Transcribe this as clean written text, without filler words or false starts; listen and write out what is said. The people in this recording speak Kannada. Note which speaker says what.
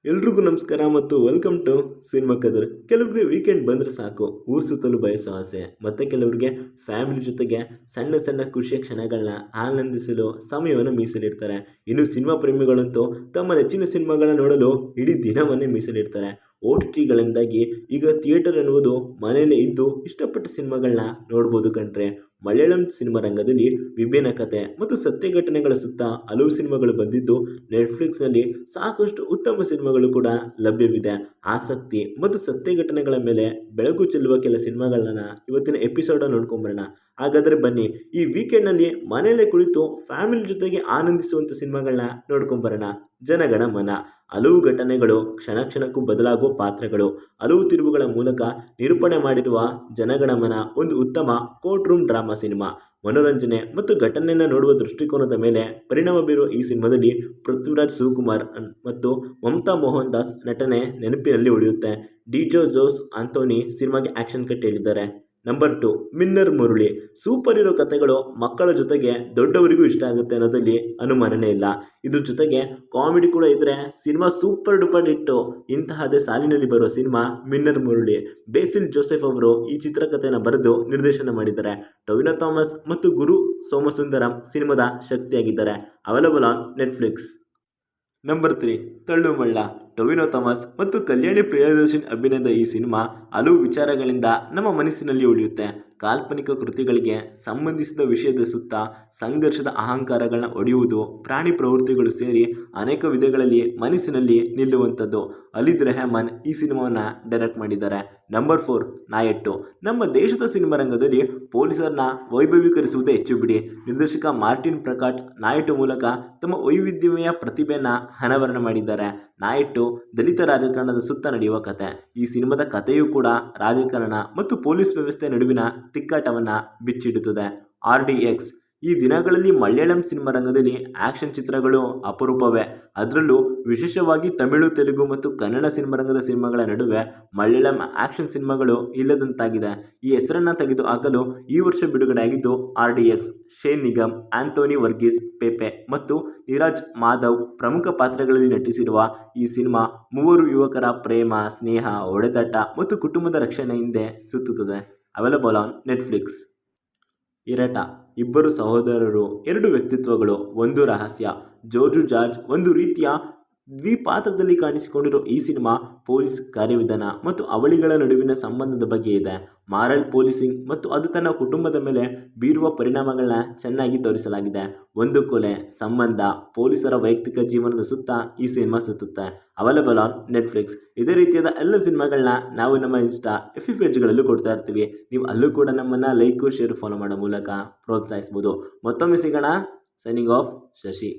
Speaker 1: ಎಲ್ರಿಗೂ ನಮಸ್ಕಾರ ಮತ್ತು ವೆಲ್ಕಮ್ ಟು ಸಿನಿಮಾ ಕದರ್. ಕೆಲವರಿಗೆ ವೀಕೆಂಡ್ ಬಂದರೆ ಸಾಕು ಊರು ಸುತ್ತಲೂ ಬಯಸೋ ಆಸೆ, ಮತ್ತು ಕೆಲವರಿಗೆ ಫ್ಯಾಮಿಲಿ ಜೊತೆಗೆ ಸಣ್ಣ ಸಣ್ಣ ಖುಷಿಯ ಕ್ಷಣಗಳನ್ನ ಆನಂದಿಸಲು ಸಮಯವನ್ನು ಮೀಸಲಿಡ್ತಾರೆ. ಇನ್ನು ಸಿನಿಮಾ ಪ್ರೇಮಿಗಳಂತೂ ತಮ್ಮ ನೆಚ್ಚಿನ ಸಿನಿಮಾಗಳನ್ನ ನೋಡಲು ಇಡೀ ದಿನವನ್ನೇ ಮೀಸಲಿಡ್ತಾರೆ. OTTಗಳಿಂದಾಗಿ ಈಗ ಥಿಯೇಟರ್ ಎನ್ನುವುದು ಮನೆಯಲ್ಲೇ ಇದ್ದು ಇಷ್ಟಪಟ್ಟ ಸಿನಿಮಾಗಳನ್ನ ನೋಡ್ಬೋದು ಕಂಡ್ರೆ. ಮಲಯಾಳಂ ಸಿನಿಮಾ ರಂಗದಲ್ಲಿ ವಿಭಿನ್ನ ಕತೆ ಮತ್ತು ಸತ್ಯ ಘಟನೆಗಳ ಸುತ್ತ ಹಲವು ಸಿನಿಮಾಗಳು ಬಂದಿದ್ದು, ನೆಟ್ಫ್ಲಿಕ್ಸ್ನಲ್ಲಿ ಸಾಕಷ್ಟು ಉತ್ತಮ ಸಿನಿಮಾಗಳು ಕೂಡ ಲಭ್ಯವಿದೆ. ಆಸಕ್ತಿ ಮತ್ತು ಸತ್ಯ ಘಟನೆಗಳ ಮೇಲೆ ಬೆಳಕು ಚೆಲ್ಲುವ ಕೆಲ ಸಿನಿಮಾಗಳನ್ನ ಇವತ್ತಿನ ಎಪಿಸೋಡ್ ನೋಡ್ಕೊಂಬರೋಣ. ಹಾಗಾದರೆ ಬನ್ನಿ, ಈ ವೀಕೆಂಡ್ನಲ್ಲಿ ಮನೆಯಲ್ಲೇ ಕುಳಿತು ಫ್ಯಾಮಿಲಿ ಜೊತೆಗೆ ಆನಂದಿಸುವಂಥ ಸಿನಿಮಾಗಳನ್ನ ನೋಡ್ಕೊಂಬರೋಣ. ಜನಗಣ ಮನ. ಹಲವು ಘಟನೆಗಳು, ಕ್ಷಣ ಕ್ಷಣಕ್ಕೂ ಬದಲಾಗುವ ಪಾತ್ರಗಳು, ಹಲವು ತಿರುವುಗಳ ಮೂಲಕ ನಿರೂಪಣೆ ಮಾಡಿರುವ ಜನಗಣಮನ ಒಂದು ಉತ್ತಮ ಕೋರ್ಟ್ ರೂಮ್ ಡ್ರಾಮಾ ಸಿನಿಮಾ. ಮನೋರಂಜನೆ ಮತ್ತು ಘಟನೆಯನ್ನು ನೋಡುವ ದೃಷ್ಟಿಕೋನದ ಮೇಲೆ ಪರಿಣಾಮ ಬೀರುವ ಈ ಸಿನಿಮಾದಲ್ಲಿ ಪೃಥ್ವಿರಾಜ್ ಸುಕುಮಾರ್ ಮತ್ತು ಮಮತಾ ಮೋಹನ್ ದಾಸ್ ನಟನೆ ನೆನಪಿನಲ್ಲಿ ಉಳಿಯುತ್ತೆ. ಡಿಜೋ ಜೋಸ್ ಆಂಥೋನಿ ಸಿನಿಮಾಗೆ ಆ್ಯಕ್ಷನ್ ಕಟ್ ಹೇಳಿದ್ದಾರೆ. ನಂಬರ್ 2, ಮಿನ್ನರ್ ಮುರಳಿ. ಸೂಪರ್ ಹೀರೋ ಕಥೆಗಳು ಮಕ್ಕಳ ಜೊತೆಗೆ ದೊಡ್ಡವರಿಗೂ ಇಷ್ಟ ಆಗುತ್ತೆ ಅನ್ನೋದಲ್ಲಿ ಅನುಮಾನನೇ ಇಲ್ಲ. ಇದ್ರ ಜೊತೆಗೆ ಕಾಮಿಡಿ ಕೂಡ ಇದ್ದರೆ ಸಿನಿಮಾ ಸೂಪರ್ ಡೂಪರ್ ಹಿಟ್ಟು. ಇಂತಹದೇ ಸಾಲಿನಲ್ಲಿ ಬರುವ ಸಿನಿಮಾ ಮಿನ್ನರ್ ಮುರಳಿ. ಬೇಸಿಲ್ ಜೋಸೆಫ್ ಅವರು ಈ ಚಿತ್ರಕಥೆಯನ್ನು ಬರೆದು ನಿರ್ದೇಶನ ಮಾಡಿದ್ದಾರೆ. ಟೊವಿನೋ ಥಾಮಸ್ ಮತ್ತು ಗುರು ಸೋಮಸುಂದರಂ ಸಿನಿಮಾದ ಶಕ್ತಿಯಾಗಿದ್ದಾರೆ. Available on Netflix. Number 3, Thallumaala. Tovino Thomas ಮತ್ತು ಕಲ್ಯಾಣಿ ಪ್ರಿಯದರ್ಶನ್ ಅಭಿನಯದ ಈ ಸಿನಿಮಾ ಹಲವು ವಿಚಾರಗಳಿಂದ ನಮ್ಮ ಮನಸ್ಸಿನಲ್ಲಿ ಉಳಿಯುತ್ತೆ. ಕಾಲ್ಪನಿಕ ಕೃತಿಗಳಿಗೆ ಸಂಬಂಧಿಸಿದ ವಿಷಯದ ಸುತ್ತ ಸಂಘರ್ಷದ ಅಹಂಕಾರಗಳನ್ನ ಒಡೆಯುವುದು, ಪ್ರಾಣಿ ಪ್ರವೃತ್ತಿಗಳು ಸೇರಿ ಅನೇಕ ವಿಧಗಳಲ್ಲಿ ಮನಸ್ಸಿನಲ್ಲಿ ನಿಲ್ಲುವಂಥದ್ದು. ಅಲಿದ್ ರೆಹಮಾನ್ ಈ ಸಿನಿಮಾವನ್ನು ಡೈರೆಕ್ಟ್ ಮಾಡಿದ್ದಾರೆ. ನಂಬರ್ 4, ನಾಯಟ್ಟು. ನಮ್ಮ ದೇಶದ ಸಿನಿಮಾ ರಂಗದಲ್ಲಿ ಪೊಲೀಸರನ್ನ ವೈಭವೀಕರಿಸುವುದೇ ಹೆಚ್ಚು ಬಿಡಿ. ನಿರ್ದೇಶಕ ಮಾರ್ಟಿನ್ ಪ್ರಕಾಟ್ ನಾಯಟ್ಟು ಮೂಲಕ ತಮ್ಮ ವೈವಿಧ್ಯಮಯ ಪ್ರತಿಭೆಯನ್ನು ಅನಾವರಣ ಮಾಡಿದ್ದಾರೆ. ನಾಯಟ್ಟು ದಲಿತ ರಾಜಕಾರಣದ ಸುತ್ತ ನಡೆಯುವ ಕತೆ. ಈ ಸಿನಿಮಾದ ಕಥೆಯೂ ಕೂಡ ರಾಜಕಾರಣ ಮತ್ತು ಪೊಲೀಸ್ ವ್ಯವಸ್ಥೆ ನಡುವಿನ ತಿಕ್ಕಾಟವನ್ನು ಬಿಚ್ಚಿಡುತ್ತದೆ. RDX. ಈ ದಿನಗಳಲ್ಲಿ ಮಲಯಾಳಂ ಸಿನಿಮಾ ರಂಗದಲ್ಲಿ ಆ್ಯಕ್ಷನ್ ಚಿತ್ರಗಳು ಅಪರೂಪವೇ. ಅದರಲ್ಲೂ ವಿಶೇಷವಾಗಿ ತಮಿಳು, ತೆಲುಗು ಮತ್ತು ಕನ್ನಡ ಸಿನಿಮಾ ರಂಗದ ಸಿನಿಮಾಗಳ ನಡುವೆ ಮಲಯಾಳಂ ಆ್ಯಕ್ಷನ್ ಸಿನಿಮಾಗಳು ಇಲ್ಲದಂತಾಗಿದೆ. ಈ ಹೆಸರನ್ನು ತೆಗೆದು ಹಾಕಲು ಈ ವರ್ಷ ಬಿಡುಗಡೆಯಾಗಿದ್ದು RDX. ಶೇನ್ ನಿಗಮ್, ಆಂಥೋನಿ ವರ್ಗೀಸ್, ಪೆಪೆ ಮತ್ತು ನೀರಜ್ ಮಾಧವ್ ಪ್ರಮುಖ ಪಾತ್ರಗಳಲ್ಲಿ ನಟಿಸಿರುವ ಈ ಸಿನಿಮಾ ಮೂವರು ಯುವಕರ ಪ್ರೇಮ, ಸ್ನೇಹ, ಹೊಡೆದಾಟ ಮತ್ತು ಕುಟುಂಬದ ರಕ್ಷಣೆ ಹಿಂದೆ ಸುತ್ತುತ್ತದೆ. Available on Netflix. ಇರಟ. ಇಬ್ಬರು ಸಹೋದರರು, ಎರಡು ವ್ಯಕ್ತಿತ್ವಗಳು, ಒಂದು ರಹಸ್ಯ. ಜೋಜು ಜಾರ್ಜ್ ಒಂದು ರೀತಿಯ ದ್ವಿಪಾತ್ರದಲ್ಲಿ ಕಾಣಿಸಿಕೊಂಡಿರೋ ಈ ಸಿನಿಮಾ ಪೊಲೀಸ್ ಕಾರ್ಯವಿಧಾನ ಮತ್ತು ಅವಳಿಗಳ ನಡುವಿನ ಸಂಬಂಧದ ಬಗ್ಗೆ ಇದೆ. ಮಾರಲ್ ಪೊಲೀಸಿಂಗ್ ಮತ್ತು ಅದು ತನ್ನ ಕುಟುಂಬದ ಮೇಲೆ ಬೀರುವ ಪರಿಣಾಮಗಳನ್ನ ಚೆನ್ನಾಗಿ ತೋರಿಸಲಾಗಿದೆ. ಒಂದು ಕೊಲೆ, ಸಂಬಂಧ, ಪೊಲೀಸರ ವೈಯಕ್ತಿಕ ಜೀವನದ ಸುತ್ತ ಈ ಸಿನಿಮಾ ಸುತ್ತುತ್ತೆ. Available on Netflix. ಇದೇ ರೀತಿಯಾದ ಎಲ್ಲ ಸಿನಿಮಾಗಳನ್ನ ನಾವು ನಮ್ಮ ಇನ್ಸ್ಟಾ FB ಪೇಜ್ಗಳಲ್ಲೂ ಕೊಡ್ತಾ ಇರ್ತೀವಿ. ನೀವು ಅಲ್ಲೂ ಕೂಡ ನಮ್ಮನ್ನು ಲೈಕ್, ಶೇರ್, ಫಾಲೋ ಮಾಡೋ ಮೂಲಕ ಪ್ರೋತ್ಸಾಹಿಸ್ಬೋದು. ಮತ್ತೊಮ್ಮೆ ಸಿಗೋಣ. Signing off, Shashi.